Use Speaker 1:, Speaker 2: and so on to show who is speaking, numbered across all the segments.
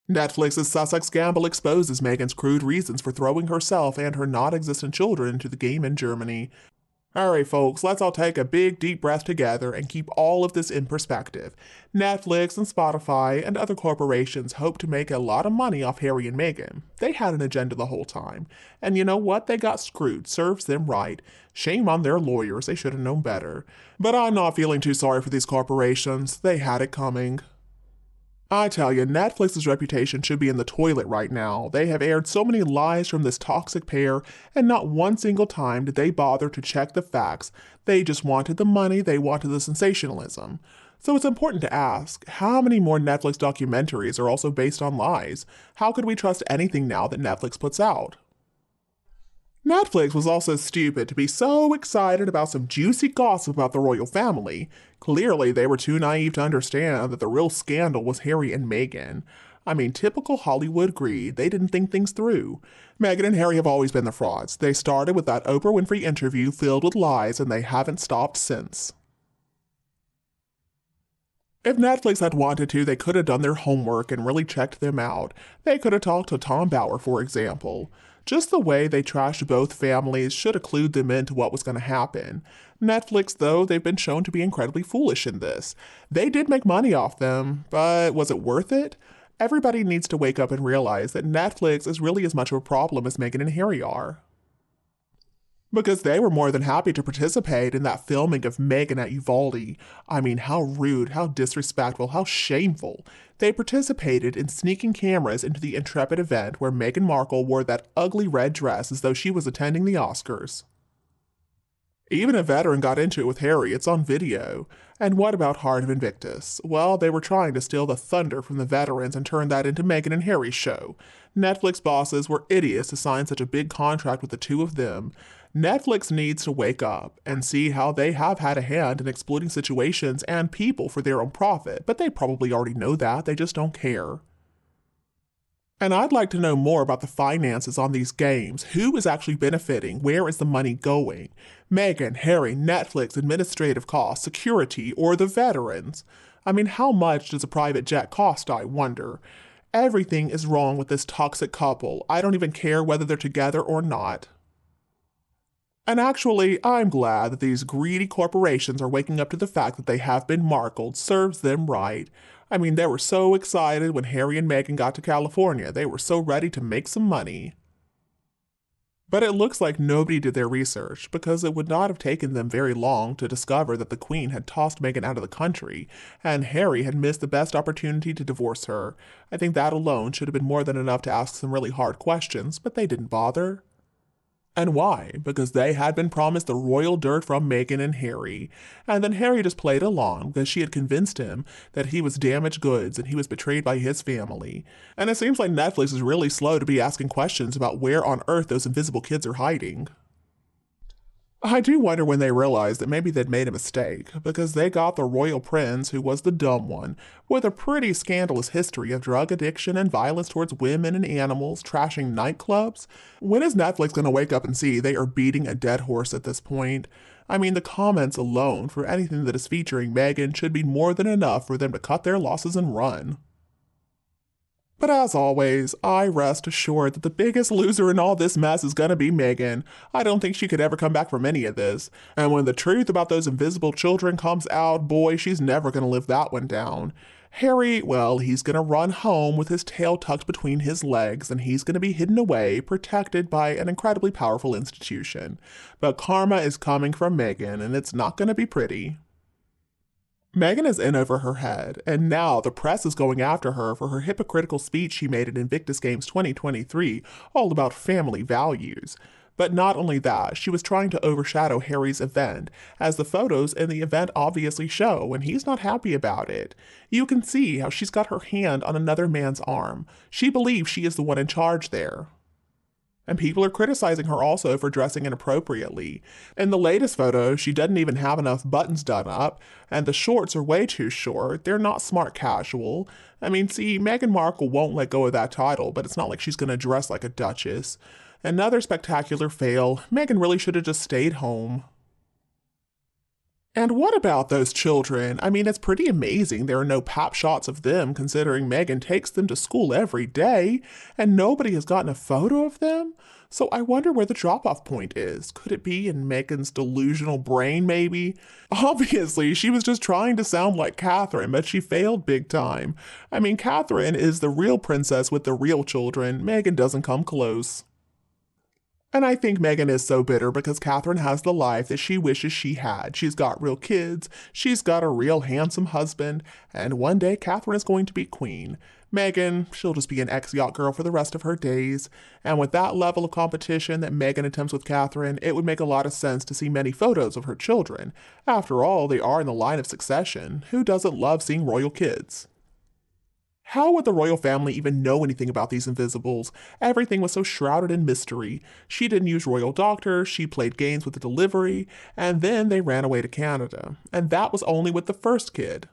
Speaker 1: Netflix's Sussex Gamble exposes Meghan's crude reasons for throwing herself and her non-existent children into the game in Germany. Alright folks, let's all take a big deep breath together and keep all of this in perspective. Netflix and Spotify and other corporations hope to make a lot of money off Harry and Meghan. They had an agenda the whole time. And you know what? They got screwed. Serves them right. Shame on their lawyers. They should have known better. But I'm not feeling too sorry for these corporations. They had it coming. I tell you, Netflix's reputation should be in the toilet right now. They have aired so many lies from this toxic pair, and not one single time did they bother to check the facts. They just wanted the money, they wanted the sensationalism. So it's important to ask, how many more Netflix documentaries are also based on lies? How could we trust anything now that Netflix puts out? Netflix was also stupid to be so excited about some juicy gossip about the royal family. Clearly, they were too naive to understand that the real scandal was Harry and Meghan. I mean, typical Hollywood greed. They didn't think things through. Meghan and Harry have always been the frauds. They started with that Oprah Winfrey interview filled with lies, and they haven't stopped since. If Netflix had wanted to, they could have done their homework and really checked them out. They could have talked to Tom Bauer, for example. Just the way they trashed both families should have clued them into what was going to happen. Netflix, though, they've been shown to be incredibly foolish in this. They did make money off them, but was it worth it? Everybody needs to wake up and realize that Netflix is really as much of a problem as Meghan and Harry are. Because they were more than happy to participate in that filming of Meghan at Uvalde. I mean, how rude, how disrespectful, how shameful. They participated in sneaking cameras into the Intrepid event where Meghan Markle wore that ugly red dress as though she was attending the Oscars. Even a veteran got into it with Harry, it's on video. And what about Heart of Invictus? Well, they were trying to steal the thunder from the veterans and turn that into Meghan and Harry's show. Netflix bosses were idiots to sign such a big contract with the two of them. Netflix needs to wake up and see how they have had a hand in exploiting situations and people for their own profit, but they probably already know that, they just don't care. And I'd like to know more about the finances on these games. Who is actually benefiting? Where is the money going? Meghan, Harry, Netflix, administrative costs, security, or the veterans? I mean, how much does a private jet cost, I wonder? Everything is wrong with this toxic couple. I don't even care whether they're together or not. And actually, I'm glad that these greedy corporations are waking up to the fact that they have been Markled. Serves them right. I mean, they were so excited when Harry and Meghan got to California. They were so ready to make some money. But it looks like nobody did their research, because it would not have taken them very long to discover that the Queen had tossed Meghan out of the country, and Harry had missed the best opportunity to divorce her. I think that alone should have been more than enough to ask some really hard questions, but they didn't bother. And why? Because they had been promised the royal dirt from Meghan and Harry. And then Harry just played along because she had convinced him that he was damaged goods and he was betrayed by his family. And it seems like Netflix is really slow to be asking questions about where on earth those invisible kids are hiding. I do wonder when they realized that maybe they'd made a mistake, because they got the royal prince, who was the dumb one, with a pretty scandalous history of drug addiction and violence towards women and animals, trashing nightclubs. When is Netflix going to wake up and see they are beating a dead horse at this point? I mean, the comments alone for anything that is featuring Meghan should be more than enough for them to cut their losses and run. But as always, I rest assured that the biggest loser in all this mess is gonna be Meghan. I don't think she could ever come back from any of this. And when the truth about those invisible children comes out, boy, she's never gonna live that one down. Harry, well, he's gonna run home with his tail tucked between his legs, and he's gonna be hidden away, protected by an incredibly powerful institution. But karma is coming from Meghan, and it's not gonna be pretty. Meghan is in over her head, and now the press is going after her for her hypocritical speech she made at Invictus Games 2023, all about family values. But not only that, she was trying to overshadow Harry's event, as the photos in the event obviously show, and he's not happy about it. You can see how she's got her hand on another man's arm. She believes she is the one in charge there. And people are criticizing her also for dressing inappropriately. In the latest photo, she doesn't even have enough buttons done up, and the shorts are way too short. They're not smart casual. I mean, see, Meghan Markle won't let go of that title, but it's not like she's going to dress like a duchess. Another spectacular fail. Meghan really should have just stayed home. And what about those children? I mean, it's pretty amazing there are no pap shots of them considering Meghan takes them to school every day and nobody has gotten a photo of them. So I wonder where the drop-off point is. Could it be in Meghan's delusional brain, maybe? Obviously, she was just trying to sound like Catherine, but she failed big time. I mean, Catherine is the real princess with the real children. Meghan doesn't come close. And I think Meghan is so bitter because Catherine has the life that she wishes she had. She's got real kids, she's got a real handsome husband, and one day Catherine is going to be queen. Meghan, she'll just be an ex-yacht girl for the rest of her days. And with that level of competition that Meghan attempts with Catherine, it would make a lot of sense to see many photos of her children. After all, they are in the line of succession. Who doesn't love seeing royal kids? How would the royal family even know anything about these invisibles? Everything was so shrouded in mystery. She didn't use royal doctors, she played games with the delivery, and then they ran away to Canada. And that was only with the first kid.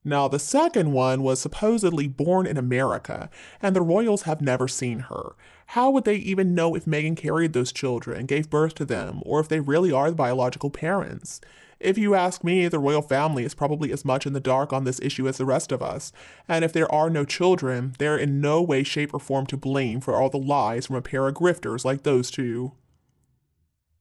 Speaker 1: Now, the second one was supposedly born in America, and the royals have never seen her. How would they even know if Meghan carried those children and gave birth to them, or if they really are the biological parents? If you ask me, the royal family is probably as much in the dark on this issue as the rest of us, and if there are no children, they're in no way, shape, or form to blame for all the lies from a pair of grifters like those two.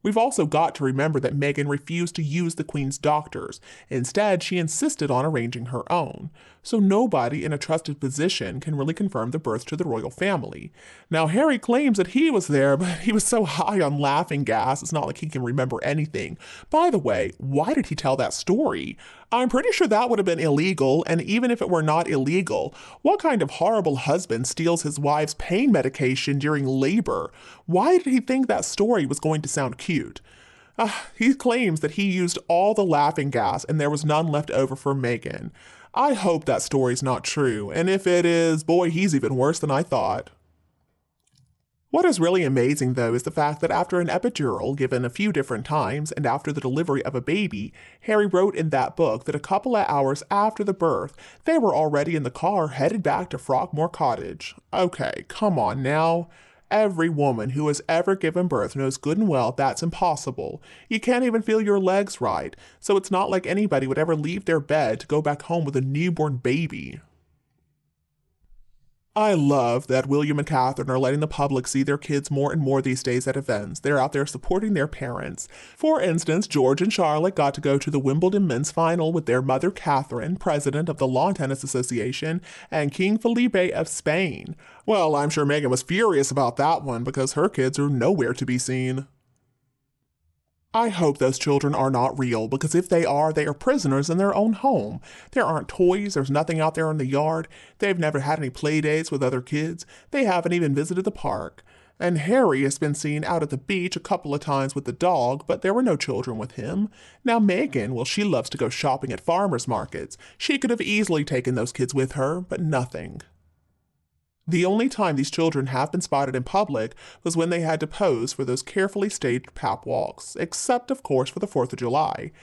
Speaker 1: We've also got to remember that Meghan refused to use the Queen's doctors. Instead, she insisted on arranging her own. So nobody in a trusted position can really confirm the birth to the royal family. Now, Harry claims that he was there, but he was so high on laughing gas, it's not like he can remember anything. By the way, why did he tell that story? I'm pretty sure that would have been illegal, and even if it were not illegal, what kind of horrible husband steals his wife's pain medication during labor? Why did he think that story was going to sound cute? He claims that he used all the laughing gas and there was none left over for Meghan. I hope that story's not true, and if it is, boy, he's even worse than I thought. What is really amazing, though, is the fact that after an epidural given a few different times and after the delivery of a baby, Harry wrote in that book that a couple of hours after the birth, they were already in the car headed back to Frogmore Cottage. Okay, come on now. Every woman who has ever given birth knows good and well that's impossible. You can't even feel your legs right, so it's not like anybody would ever leave their bed to go back home with a newborn baby. I love that William and Catherine are letting the public see their kids more and more these days at events. They're out there supporting their parents. For instance, George and Charlotte got to go to the Wimbledon men's final with their mother Catherine, president of the Lawn Tennis Association, and King Felipe of Spain. Well, I'm sure Meghan was furious about that one because her kids are nowhere to be seen. I hope those children are not real, because if they are prisoners in their own home. There aren't toys, there's nothing out there in the yard, they've never had any play dates with other kids, they haven't even visited the park. And Harry has been seen out at the beach a couple of times with the dog, but there were no children with him. Now Meghan, well, she loves to go shopping at farmers markets. She could have easily taken those kids with her, but nothing. The only time these children have been spotted in public was when they had to pose for those carefully staged pap walks, except, of course, for the 4th of July.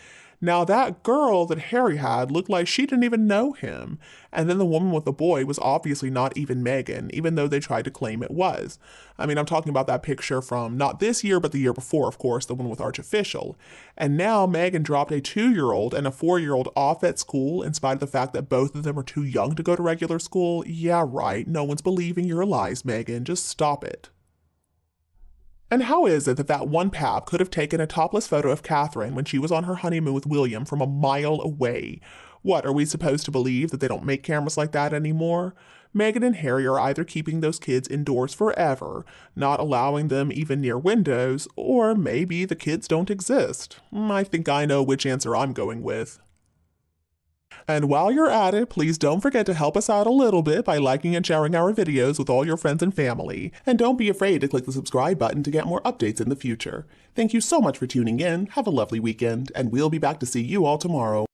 Speaker 1: Now, that girl that Harry had looked like she didn't even know him, and then the woman with the boy was obviously not even Meghan, even though they tried to claim it was. I mean, I'm talking about that picture from not this year, but the year before, of course, the one with Arch Official. And now Meghan dropped a 2-year-old and a 4-year-old off at school in spite of the fact that both of them are too young to go to regular school. Yeah, right, no one's believing your lies, Meghan, just stop it. And how is it that that one pap could have taken a topless photo of Catherine when she was on her honeymoon with William from a mile away? What, are we supposed to believe that they don't make cameras like that anymore? Meghan and Harry are either keeping those kids indoors forever, not allowing them even near windows, or maybe the kids don't exist. I think I know which answer I'm going with. And while you're at it, please don't forget to help us out a little bit by liking and sharing our videos with all your friends and family. And don't be afraid to click the subscribe button to get more updates in the future. Thank you so much for tuning in, have a lovely weekend, and we'll be back to see you all tomorrow.